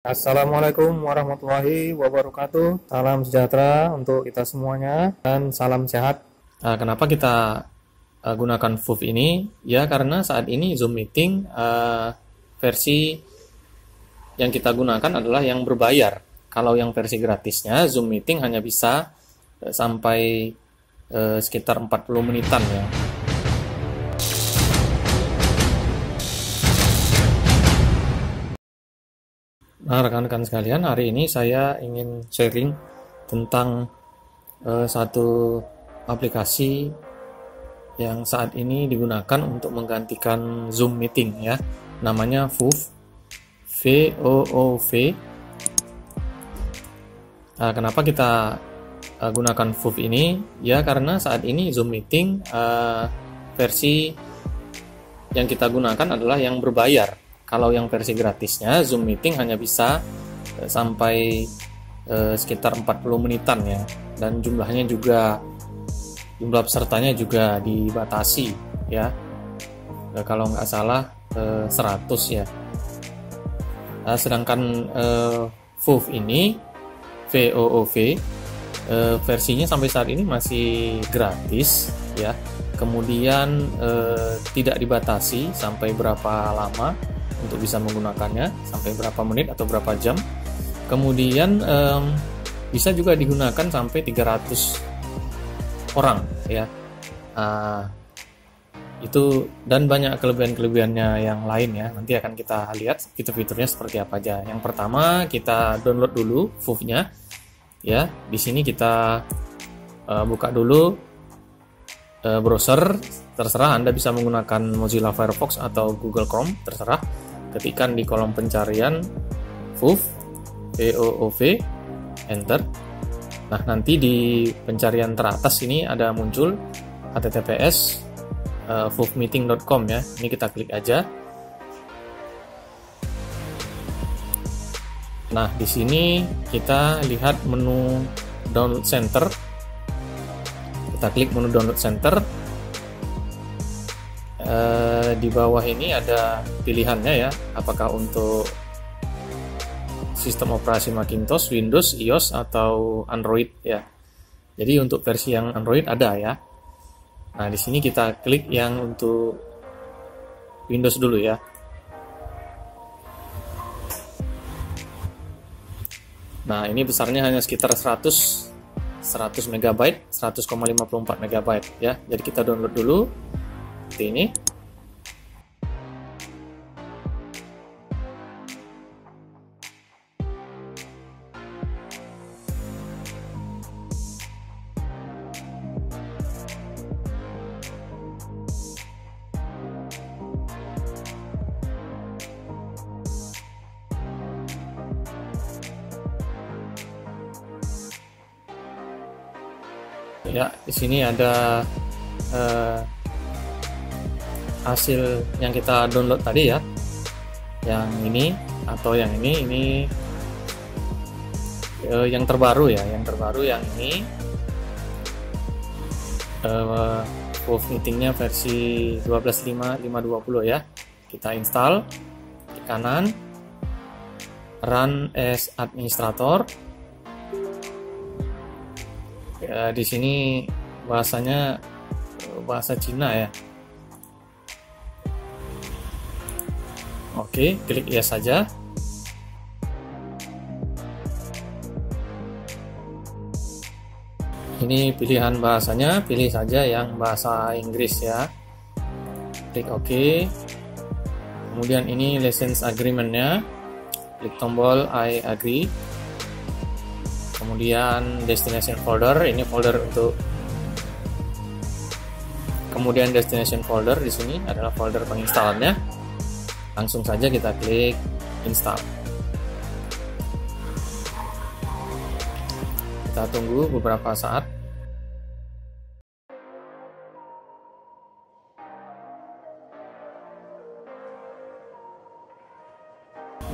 Assalamualaikum warahmatullahi wabarakatuh. Salam sejahtera untuk kita semuanya dan salam sehat. Kenapa kita gunakan VooV ini? Ya karena saat ini Zoom Meeting versi yang kita gunakan adalah yang berbayar. Kalau yang versi gratisnya Zoom Meeting hanya bisa sampai sekitar 40 menitan ya. Nah, rekan-rekan sekalian, hari ini saya ingin sharing tentang satu aplikasi yang saat ini digunakan untuk menggantikan Zoom Meeting ya. Namanya VooV, VOOV. Kenapa kita gunakan VooV ini? Ya karena saat ini Zoom Meeting versi yang kita gunakan adalah yang berbayar. Kalau yang versi gratisnya Zoom Meeting hanya bisa sampai sekitar 40 menitan ya, dan jumlah pesertanya juga dibatasi ya. Kalau nggak salah 100 ya. Sedangkan VooV ini VOOV versinya sampai saat ini masih gratis ya. Kemudian tidak dibatasi sampai berapa lama untuk bisa menggunakannya, sampai berapa menit atau berapa jam. Kemudian bisa juga digunakan sampai 300 orang ya. Itu dan banyak kelebihan-kelebihannya yang lain ya. Nanti akan kita lihat fitur-fiturnya seperti apa aja. Yang pertama kita download dulu VooV-nya ya. Di sini kita buka dulu browser, terserah Anda bisa menggunakan Mozilla Firefox atau Google Chrome, terserah. Ketikkan di kolom pencarian VooV, VOOV, enter. Nah, nanti di pencarian teratas ini ada muncul https voovmeeting.com ya. Ini kita klik aja. Nah, di sini kita lihat menu download center. Kita klik menu download center. Di bawah ini ada pilihannya ya, apakah untuk sistem operasi Macintosh, Windows, iOS atau Android ya. Jadi untuk versi yang Android ada ya. Nah, di sini kita klik yang untuk Windows dulu ya. Nah, ini besarnya hanya sekitar 100 MB, 100,54 MB ya. Jadi kita download dulu seperti ini. Ya, di sini ada hasil yang kita download tadi ya. Yang ini atau yang ini yang terbaru ya. Yang terbaru yang ini VooV Meeting-nya versi 12.5.520 ya. Kita install, di kanan run as administrator. Ya, di sini bahasanya bahasa Cina ya. Oke, klik yes saja. Ini pilihan bahasanya, pilih saja yang bahasa Inggris ya. Klik OK. Kemudian ini license agreement-nya. Klik tombol I agree. Kemudian destination folder, ini folder untuk. Kemudian destination folder di sini adalah folder penginstalannya. Langsung saja kita klik install. Kita tunggu beberapa saat.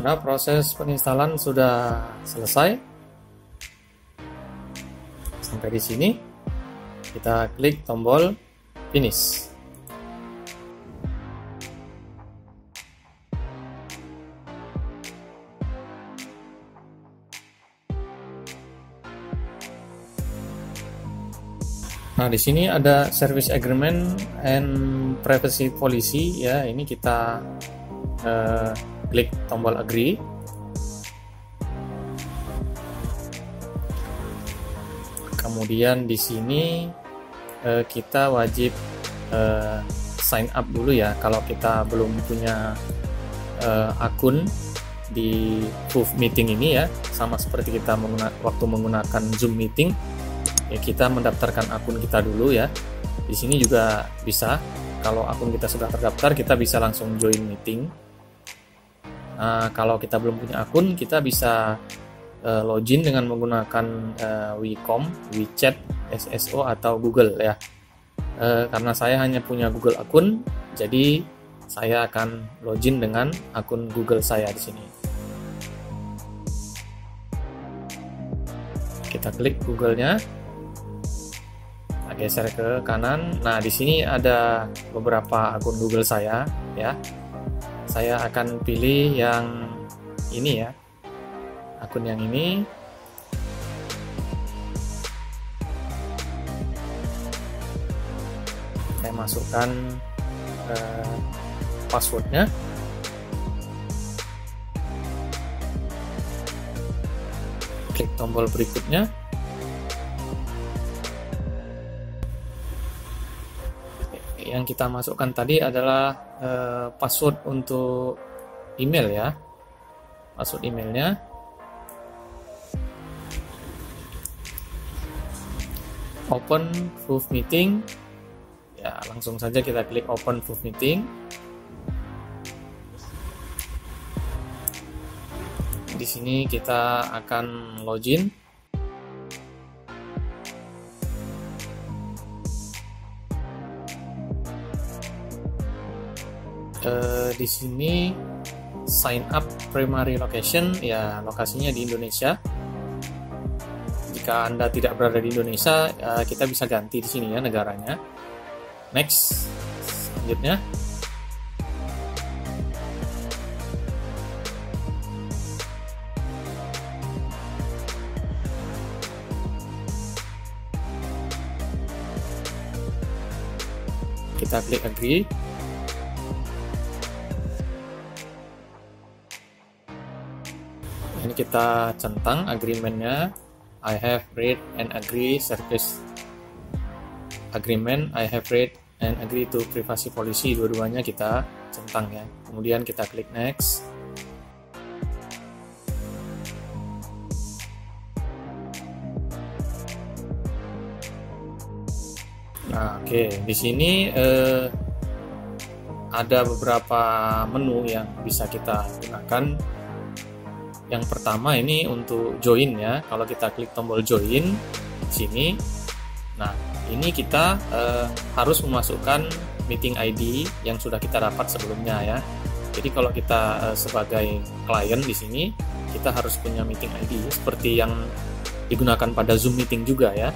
Nah, proses peninstalan sudah selesai. Sampai di sini, kita klik tombol finish. Nah, di sini ada Service Agreement and Privacy Policy ya. Ini kita klik tombol agree. Kemudian di sini kita wajib sign up dulu ya. Kalau kita belum punya akun di VooV Meeting ini ya, sama seperti kita waktu menggunakan Zoom Meeting. Ya, kita mendaftarkan akun kita dulu ya. Di sini juga bisa, kalau akun kita sudah terdaftar, kita bisa langsung join meeting. Kalau kita belum punya akun, kita bisa login dengan menggunakan WeCom, WeChat, SSO atau Google ya. Karena saya hanya punya Google akun, jadi saya akan login dengan akun Google saya di sini. Kita klik Google-nya. Geser ke kanan. Nah, di sini ada beberapa akun Google saya ya. Saya akan pilih yang ini ya. Akun yang ini. Saya masukkan passwordnya. Klik tombol berikutnya. Yang kita masukkan tadi adalah password untuk email ya. Password emailnya. Open VooV Meeting. Ya, langsung saja kita klik Open VooV Meeting. Di sini kita akan login. Di sini sign up primary location ya, lokasinya di Indonesia. Jika Anda tidak berada di Indonesia, kita bisa ganti di sini ya negaranya. Next, selanjutnya kita klik agree. Ini kita centang agreement-nya. I have read and agree service agreement. I have read and agree to privacy policy. Dua-duanya kita centang ya. Kemudian kita klik next. Nah, oke. Di sini ada beberapa menu yang bisa kita gunakan. Yang pertama ini untuk join ya. Kalau kita klik tombol join di sini, nah ini kita harus memasukkan meeting ID yang sudah kita dapat sebelumnya ya. Jadi kalau kita sebagai klien di sini, kita harus punya meeting ID seperti yang digunakan pada Zoom Meeting juga ya.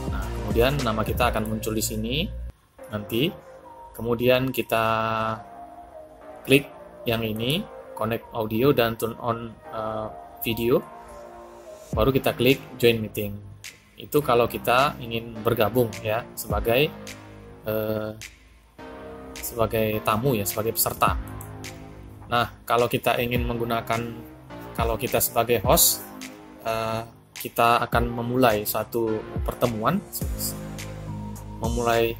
Nah, kemudian nama kita akan muncul di sini nanti. Kemudian kita klik yang ini. Connect audio dan turn on video, baru kita klik join meeting. Itu kalau kita ingin bergabung ya sebagai tamu ya, sebagai peserta. Nah, kalau kita ingin menggunakan, kalau kita sebagai host, kita akan memulai satu pertemuan, memulai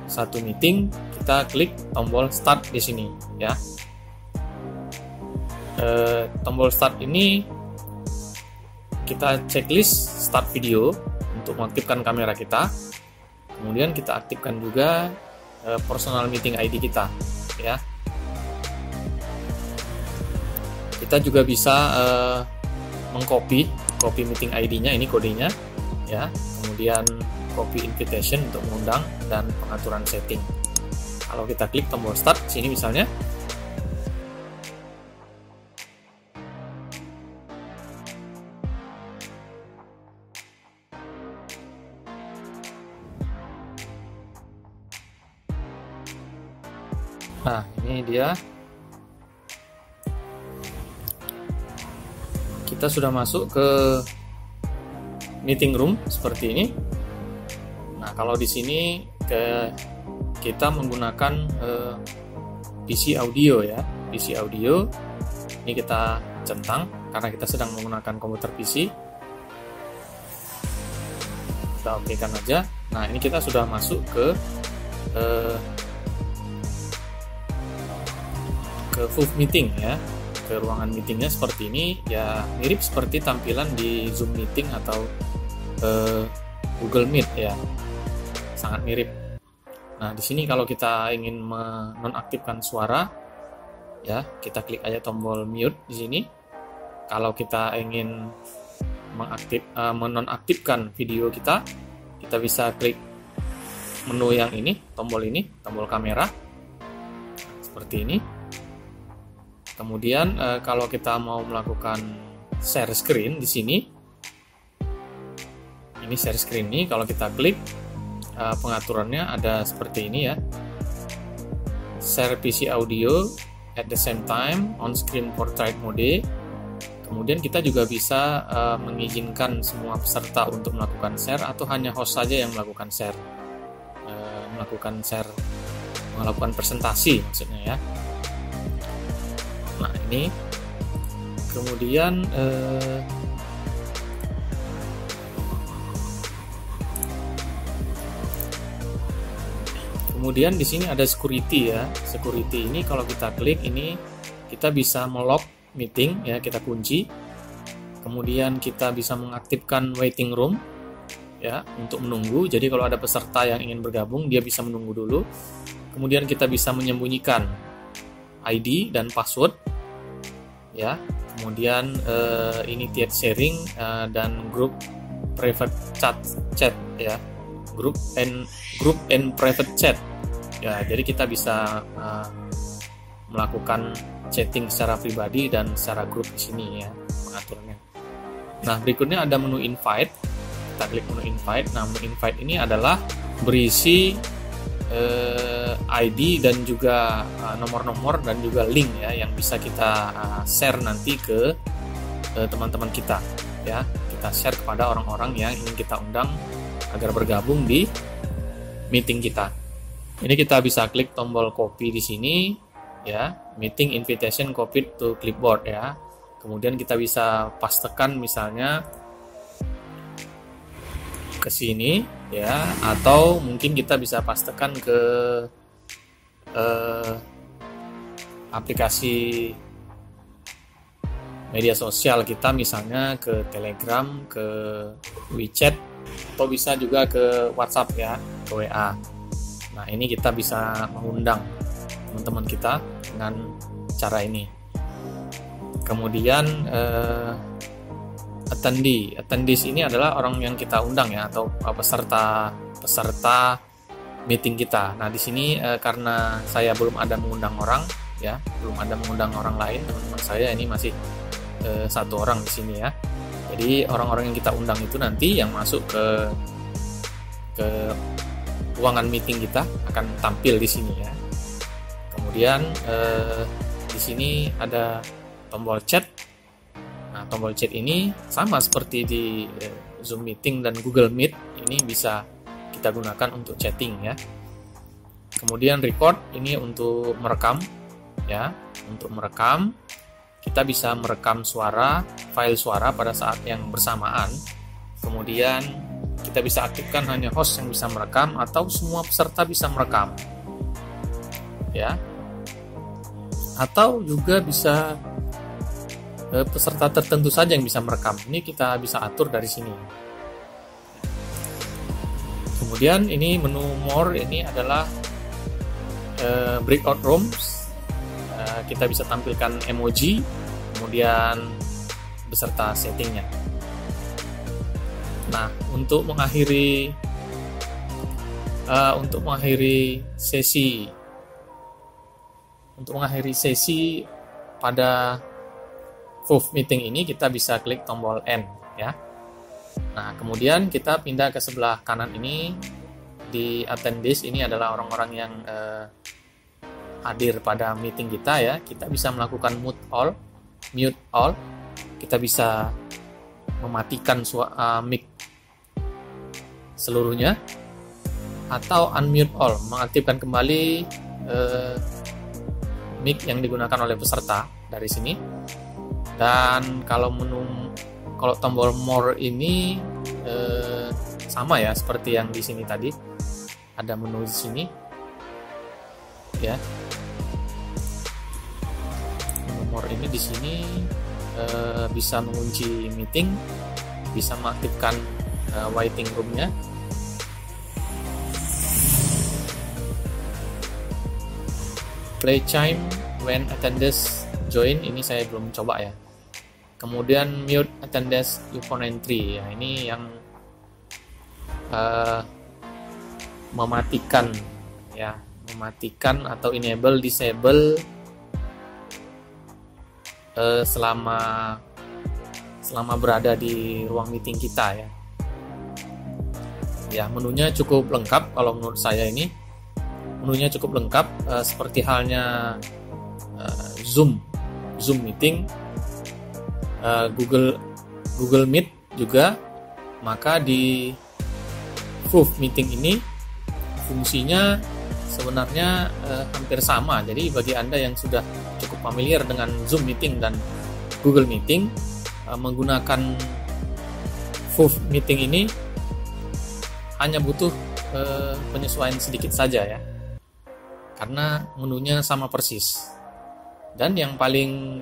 satu meeting, kita klik tombol start di sini ya. Tombol start ini kita checklist start video untuk mengaktifkan kamera kita, kemudian kita aktifkan juga personal meeting ID kita ya. Kita juga bisa mengcopy meeting ID-nya, ini kodenya ya, kemudian copy invitation untuk mengundang dan pengaturan setting. Kalau kita klik tombol start sini misalnya, nah ini dia, kita sudah masuk ke meeting room seperti ini. Nah, kalau di sini kita menggunakan PC audio ya. PC audio ini kita centang karena kita sedang menggunakan komputer PC. Kita okekan aja. Nah, ini kita sudah masuk ke Fuve Meeting ya, ke ruangan meetingnya seperti ini ya, mirip seperti tampilan di Zoom Meeting atau Google Meet ya, sangat mirip. Nah, di sini kalau kita ingin menonaktifkan suara ya, kita klik aja tombol mute di sini. Kalau kita ingin menonaktifkan video kita bisa klik menu yang ini, tombol kamera seperti ini. Kemudian kalau kita mau melakukan share screen di sini, ini share screen ini kalau kita klik, pengaturannya ada seperti ini ya. Share PC audio at the same time on screen portrait mode. Kemudian kita juga bisa mengizinkan semua peserta untuk melakukan share atau hanya host saja yang melakukan share, melakukan presentasi maksudnya ya. Nah, ini kemudian di sini ada security ya. Security ini kalau kita klik ini kita bisa melock meeting ya, kita kunci. Kemudian kita bisa mengaktifkan waiting room ya untuk menunggu. Jadi kalau ada peserta yang ingin bergabung, dia bisa menunggu dulu. Kemudian kita bisa menyembunyikan ID dan password ya. Kemudian initiate sharing dan group private chat ya. Group and private chat ya. Jadi kita bisa melakukan chatting secara pribadi dan secara grup di sini ya pengaturnya. Nah, berikutnya ada menu invite. Kita klik menu invite. Nah, menu invite ini adalah berisi ID dan juga nomor-nomor dan juga link ya yang bisa kita share nanti ke teman-teman kita ya. Kita share kepada orang-orang yang ingin kita undang agar bergabung di meeting kita. Ini kita bisa klik tombol copy di sini ya, meeting invitation copied to clipboard ya. Kemudian kita bisa pastekan misalnya ke sini ya, atau mungkin kita bisa pastekan ke aplikasi media sosial kita, misalnya ke Telegram, ke WeChat, atau bisa juga ke WhatsApp ya, ke WA. Nah, ini kita bisa mengundang teman-teman kita dengan cara ini. Kemudian attendees ini adalah orang yang kita undang ya, atau peserta meeting kita. Nah, di sini karena saya belum ada mengundang orang ya, belum ada mengundang orang lain, teman-teman saya ini masih satu orang di sini ya. Jadi orang-orang yang kita undang itu nanti yang masuk ke ruangan meeting kita akan tampil di sini ya. Kemudian di sini ada tombol chat. Nah, tombol chat ini sama seperti di Zoom Meeting dan Google Meet, ini bisa kita gunakan untuk chatting ya. Kemudian record ini untuk merekam ya. Untuk merekam, kita bisa merekam file suara pada saat yang bersamaan. Kemudian kita bisa aktifkan hanya host yang bisa merekam atau semua peserta bisa merekam ya. Atau juga bisa peserta tertentu saja yang bisa merekam. Ini kita bisa atur dari sini. Kemudian ini menu more, ini adalah breakout rooms. Kita bisa tampilkan emoji, kemudian beserta settingnya. Nah, untuk mengakhiri sesi pada Fuve Meeting ini, kita bisa klik tombol end ya. Nah, kemudian kita pindah ke sebelah kanan ini. Di attendees ini adalah orang-orang yang hadir pada meeting kita ya. Kita bisa melakukan mute all. Kita bisa mematikan mic seluruhnya. atau unmute all, mengaktifkan kembali mic yang digunakan oleh peserta dari sini. Dan kalau tombol more ini sama ya seperti yang di sini tadi, ada menu di sini ya. Menu more ini di sini bisa mengunci meeting, bisa mengaktifkan waiting room-nya. Play chime when attendees join, ini saya belum coba ya. Kemudian mute attendees upon entry, ya ini yang mematikan atau enable disable selama berada di ruang meeting kita ya. Ya, menunya cukup lengkap kalau menurut saya ini. Menunya cukup lengkap seperti halnya Zoom meeting, Google Meet juga. Maka di VooV meeting ini fungsinya sebenarnya hampir sama. Jadi bagi Anda yang sudah cukup familiar dengan Zoom meeting dan Google Meeting, menggunakan VooV meeting ini hanya butuh penyesuaian sedikit saja ya, karena menunya sama persis. Dan yang paling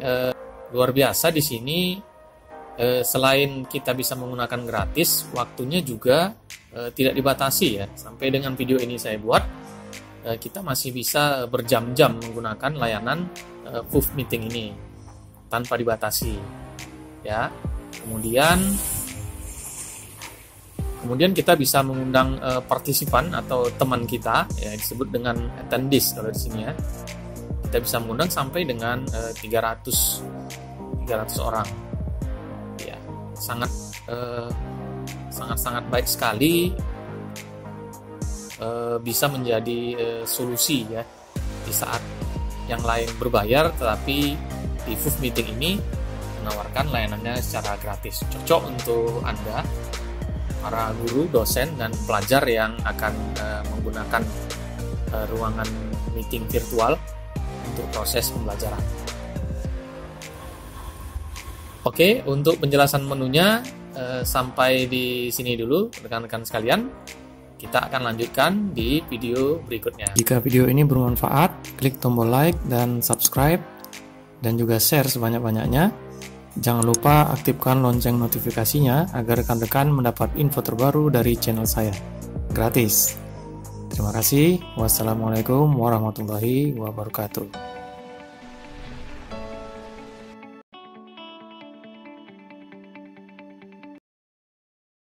luar biasa di sini, selain kita bisa menggunakan gratis, waktunya juga tidak dibatasi ya. Sampai dengan video ini saya buat, kita masih bisa berjam-jam menggunakan layanan VooV meeting ini tanpa dibatasi ya. Kemudian kita bisa mengundang partisipan atau teman kita ya, disebut dengan attendees kalau di sini ya. Kita bisa mengundang sampai dengan 300 orang. Ya, sangat baik sekali, bisa menjadi solusi ya di saat yang lain berbayar, tetapi di VooV meeting ini menawarkan layanannya secara gratis. Cocok untuk Anda, para guru, dosen, dan pelajar yang akan menggunakan ruangan meeting virtual untuk proses pembelajaran. Oke, untuk penjelasan menunya sampai di sini dulu rekan-rekan sekalian. Kita akan lanjutkan di video berikutnya. Jika video ini bermanfaat, klik tombol like dan subscribe, dan juga share sebanyak-banyaknya. Jangan lupa aktifkan lonceng notifikasinya agar rekan-rekan mendapat info terbaru dari channel saya. Gratis. Terima kasih. Wassalamualaikum warahmatullahi wabarakatuh.